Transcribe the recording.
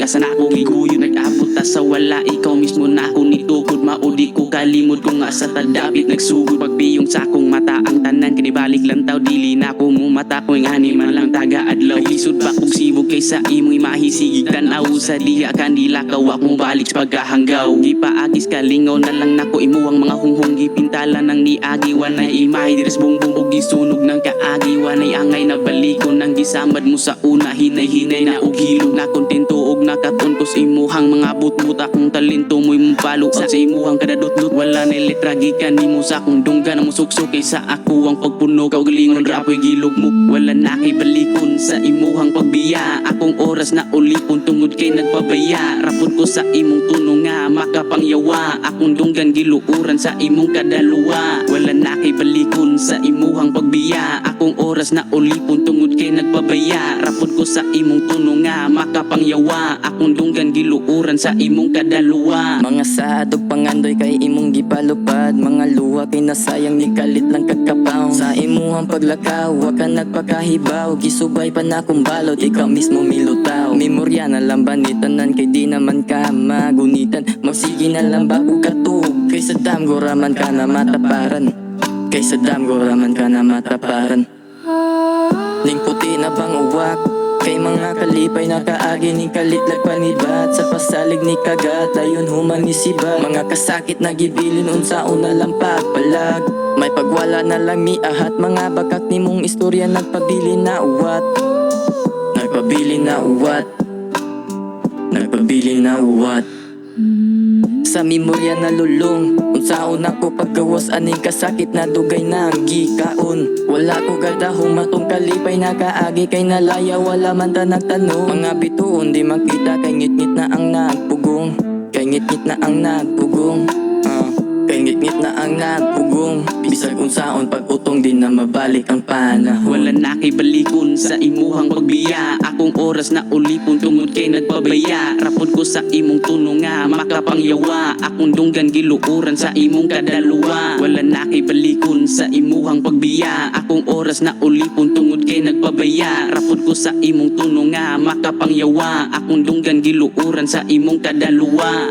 sa nako giguyo nag-abot ta sa wala ikaw mismo na ako nitukod maudi ko kalimod ko nga sa tadapit nagsugod pagbiyong sa akong mata ang tanan kinibalik lang taw dili na ko mo mata ko ang animal lang taga adlaw isud pa kog sibog kaysa imoy mahisigig tanaw sa diha kanila kawa kong balik sa paghahanggaw gipaagis kalingaw na lang nako imuwang mga hunghong gipintala nang niagi wanay imahe dires bumbong og gisunog ng kaagi wanay angay na baliko nang gisamad mo sa una hinay-hinay na og hilog na kontento og nakaton ko sa imuhang mga butbuta kung talento mo'y mupalo sa imuhang kadadot-dot wala na letra gikan nimo sa akong dungga na musuksok kaysa ako ang pagpuno kaw galingon rapoy gilog mo wala na kay balikon sa imuhang pagbiya akong oras na ulipon tungod kay nagpabaya rapod ko sa imong tuno nga makapangyawa akong dunggan giluuran sa imong kadalwa wala na kay balikon sa imuhang pagbiya akong oras na ulipon tungod kay nagpabaya rapod ko sa imong tuno nga makapangyawa akong dunggan giluuran sa imong kadalwa mga sadog pangandoy kay imong gipalupad mga luwa kay nasayang ni kalit lang kagkapaw sa imuhang paglakaw wa ka nagpakahibaw gisubay pa na kong balot ikaw mismo milutaw memorya na lang banitanan kay di naman ka magunitan magsige na lang ba og katug kay sa dam goraman ka na mataparan kay sa dam goraman ka na mataparan ning puti na bang uwak kay mga kalipay na kaagi ni kalitlag panibat sa pasalig ni kagat dayon human ni sibat mga kasakit na gibilin unsaon na lang pagpalag may pagwala na lang miahat mga bakak nimong istorya nagpabili na uwat nagpabili na uwat nagpabili na uwat sa memorya na lulong unsaon ako paggawas aning kasakit na dugay na gikaon wala ko gada humatong kalipay na kaagi kay nalaya wala man ta nagtanong mga bituon di makita kay ngit-ngit na ang nagpugong kay ngit-ngit na ang nagpugong kay ngit-ngit na ang nagpugong bisag unsaon pag utong di na mabalik ang panahon wala na kay balikon sa imuhang pagbiya akong oras na ulipon tungod kay nagpabaya rapod ko sa imong tuno nga makapangyawa akong dunggan giluuran sa imong kadalwa wala na kay balikon sa imuhang pagbiya akong oras na ulipon tungod kay nagpabaya rapod ko sa imong tuno nga makapangyawa akong dunggan giluuran sa imong kadalwa